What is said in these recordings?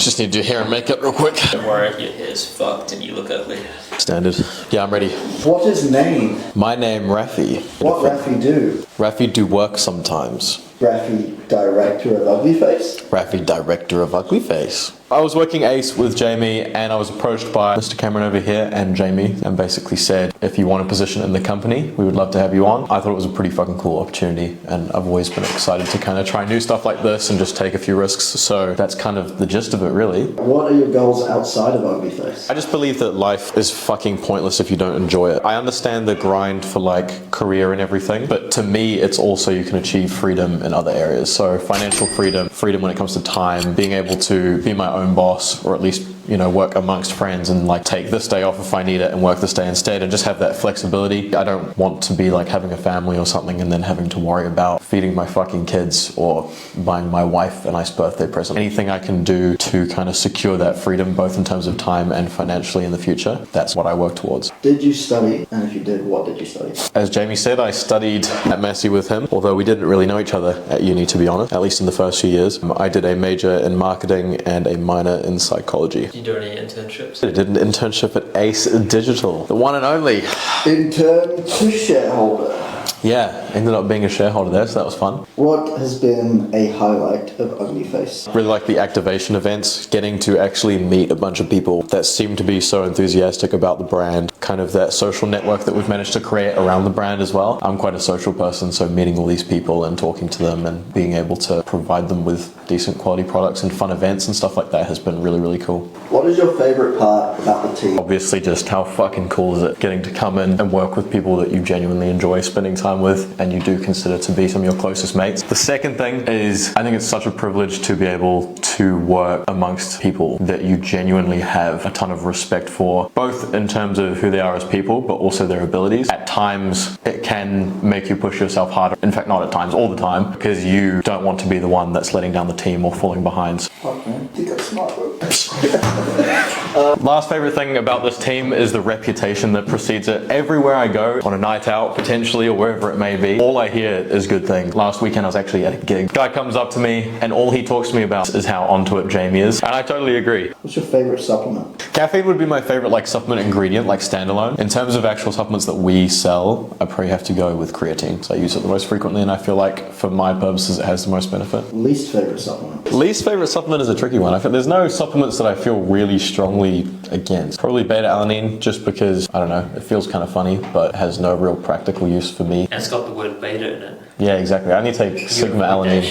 Just need to do hair and makeup real quick. Don't worry, your hair's fucked and you look ugly. Standard. Yeah, I'm ready. What is name? My name, Rafi. What Rafi do? Rafi do work sometimes. Rafi, director of Ugly Face? Rafi, director of Ugly Face. I was working ace with Jamie and I was approached by Mr. Cameron over here and Jamie and basically said, if you want a position in the company, we would love to have you on. I thought it was a pretty fucking cool opportunity and I've always been excited to kind of try new stuff like this and just take a few risks. So that's kind of the gist of it, really. What are your goals outside of Ugly Face? I just believe that life is fucking pointless if you don't enjoy it. I understand the grind for like career and everything, but to me, it's also you can achieve freedom in other areas. So financial freedom, freedom when it comes to time, being able to be my own boss, or at least, you know, work amongst friends and like take this day off if I need it and work this day instead and just have that flexibility. I don't want to be like having a family or something and then having to worry about feeding my fucking kids or buying my wife a nice birthday present. Anything I can do to kind of secure that freedom, both in terms of time and financially in the future, that's what I work towards. Did you study? And if you did, what did you study? As Jamie said, I studied at Massey with him, although we didn't really know each other at uni, to be honest, at least in the first few years. I did a major in marketing and a minor in psychology. Did you do any internships? I did an internship at Ace Digital, the one and only. Intern to shareholder. Yeah, ended up being a shareholder there, so that was fun. What has been a highlight of Ugly Face? Really like the activation events, getting to actually meet a bunch of people that seem to be so enthusiastic about the brand, kind of that social network that we've managed to create around the brand as well. I'm quite a social person, so meeting all these people and talking to them and being able to provide them with decent quality products and fun events and stuff like that has been really, really cool. What is your favorite part about the team? Obviously, just how fucking cool is it getting to come in and work with people that you genuinely enjoy spending time with and you do consider to be some of your closest mates. The second thing is, I think it's such a privilege to be able to work amongst people that you genuinely have a ton of respect for, both in terms of who they are as people, but also their abilities. At times, it can make you push yourself harder. In fact, not at times, all the time, because you don't want to be the one that's letting down the team or falling behind. Fuck, man. I think that's smart, bro. Last favorite thing about this team is the reputation that precedes it. Everywhere I go, on a night out, potentially, or wherever it may be, all I hear is good things. Last weekend I was actually at a gig. Guy comes up to me and all he talks to me about is how onto it Jamie is. And I totally agree. What's your favorite supplement? Caffeine would be my favorite like supplement ingredient, like standalone. In terms of actual supplements that we sell, I probably have to go with creatine. So I use it the most frequently and I feel like for my purposes it has the most benefit. Least favorite supplement? Least favorite supplement is a tricky one. I feel there's no supplements that I feel really strongly against. Probably beta-alanine, just because, I don't know, it feels kind of funny, but has no real practical use for me. And it's got the word beta in it. Yeah, exactly. I need to take sigma-alanine.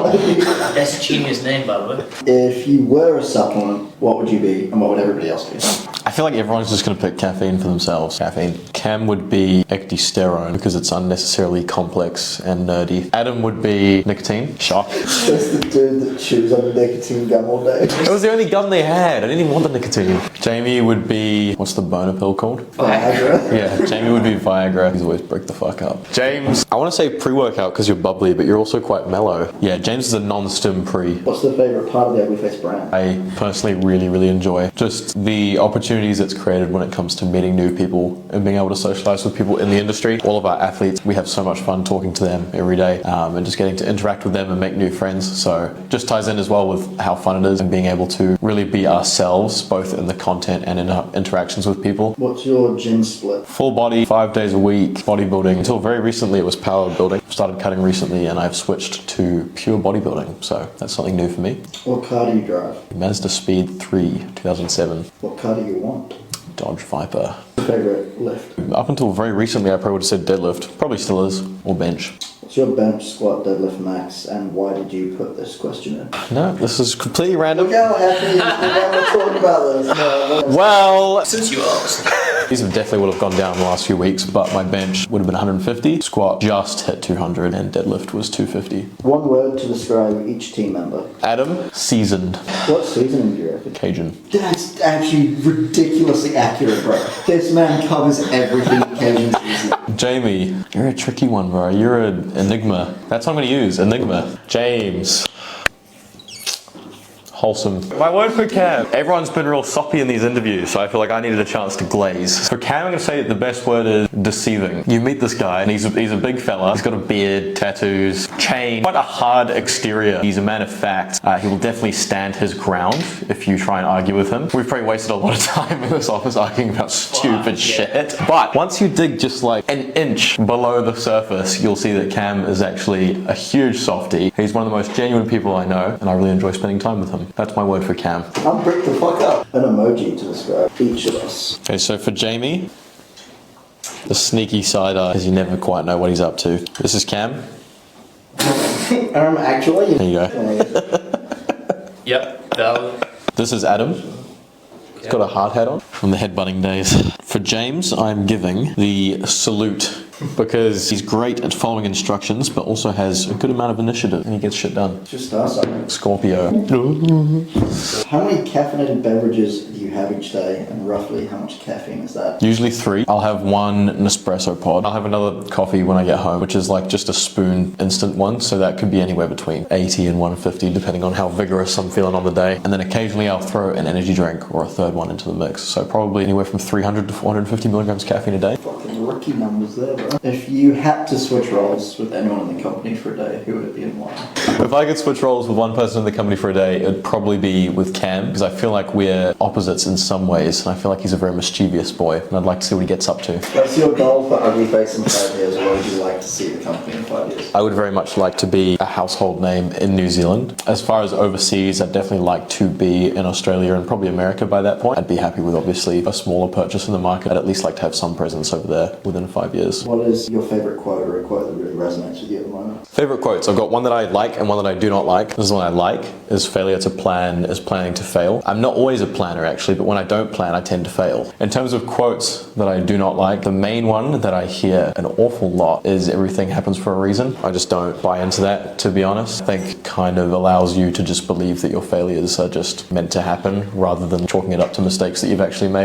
Right? That's a genius name, by the way. If you were a supplement, what would you be and what would everybody else be? I feel like everyone's just going to pick caffeine for themselves. Caffeine. Cam would be ecdysterone because it's unnecessarily complex and nerdy. Adam would be nicotine. Shock. That's the dude that chews on nicotine gum all day. It was the only gum they had. I didn't even want the nicotine. Jamie would be, what's the boner pill called? Viagra. Yeah, Jamie would be Viagra. He's always break the fuck up. James, I want to say pre-workout because you're bubbly, but you're also quite mellow. Yeah, James is a non-stim pre. What's the favorite part of the Ugly Face brand? I personally really enjoy just the opportunities it's created when it comes to meeting new people and being able to socialize with people in the industry. All of our athletes, we have so much fun talking to them every day and just getting to interact with them and make new friends. So just ties in as well with how fun it is and being able to really be ourselves, both in the content and in our interactions with people. What's your gym split? Full body, 5 days a week, bodybuilding. Until very recently it was power building. Started cutting recently and I've switched to pure bodybuilding. So that's something new for me. What car do you drive? Mazda Speed 3, 2007. What car do you want? Dodge Viper. Favorite lift? Up until very recently I probably would have said deadlift. Probably still is. Or bench. What's your bench, squat, deadlift max, and why did you put this question in? No, this is completely random. Look how happy you are talking about this. No. Well, Since you asked. these definitely would have gone down in the last few weeks, but my bench would have been 150. Squat just hit 200 and deadlift was 250. One word to describe each team member. Adam, seasoned. What seasoning do you reckon? Cajun. That's actually ridiculously accurate, bro. This man covers everything in Cajun seasoning. Jamie, you're a tricky one, bro. You're an enigma. That's what I'm going to use, enigma. James. wholesome. My word for Cam. Everyone's been real soppy in these interviews, so I feel like I needed a chance to glaze. For Cam, I'm gonna say the best word is deceiving. You meet this guy, and he's a big fella. He's got a beard, tattoos, chain, quite a hard exterior. He's a man of fact. He will definitely stand his ground if you try and argue with him. We've probably wasted a lot of time in this office arguing about stupid shit. But once you dig just like an inch below the surface, you'll see that Cam is actually a huge softie. He's one of the most genuine people I know, and I really enjoy spending time with him. That's my word for Cam. I'm brick the fuck up. An emoji to describe each of us. Okay, so for Jamie, the sneaky side eye, because you never quite know what he's up to. This is Cam. Actually. There you go. Yep, valid. This is Adam. He's got a hard hat on from the headbutting days. For James, I'm giving the salute because he's great at following instructions, but also has a good amount of initiative and he gets shit done. Just us. Scorpio. How many caffeinated beverages do you have each day, and roughly how much caffeine is that? Usually 3. I'll have 1 Nespresso pod. I'll have another coffee when I get home, which is like just a spoon instant one. So that could be anywhere between 80 and 150, depending on how vigorous I'm feeling on the day. And then occasionally I'll throw an energy drink or a third one into the mix. So probably anywhere from 300 to 450 milligrams caffeine a day. Fucking rookie numbers there, bro. If you had to switch roles with anyone in the company for a day, who would it be and why? If I could switch roles with one person in the company for a day, it would probably be with Cam, because I feel like we're opposites in some ways, and I feel like he's a very mischievous boy, and I'd like to see what he gets up to. What's your goal for Ugly Face in 5 years, or what would you like to see the company in 5 years? I would very much like to be a household name in New Zealand. As far as overseas, I'd definitely like to be in Australia and probably America by that point. I'd be happy with obviously a smaller purchase in the market. I'd at least like to have some presence over there within 5 years. What is your favourite quote or a quote that really resonates with you at the moment? Favorite quotes. I've got one that I like and one that I do not like. This is one I like, is failure to plan is planning to fail. I'm not always a planner actually, but when I don't plan, I tend to fail. In terms of quotes that I do not like, the main one that I hear an awful lot is everything happens for a reason. I just don't buy into that, to be honest. I think it kind of allows you to just believe that your failures are just meant to happen rather than chalking it up to mistakes that you've actually made.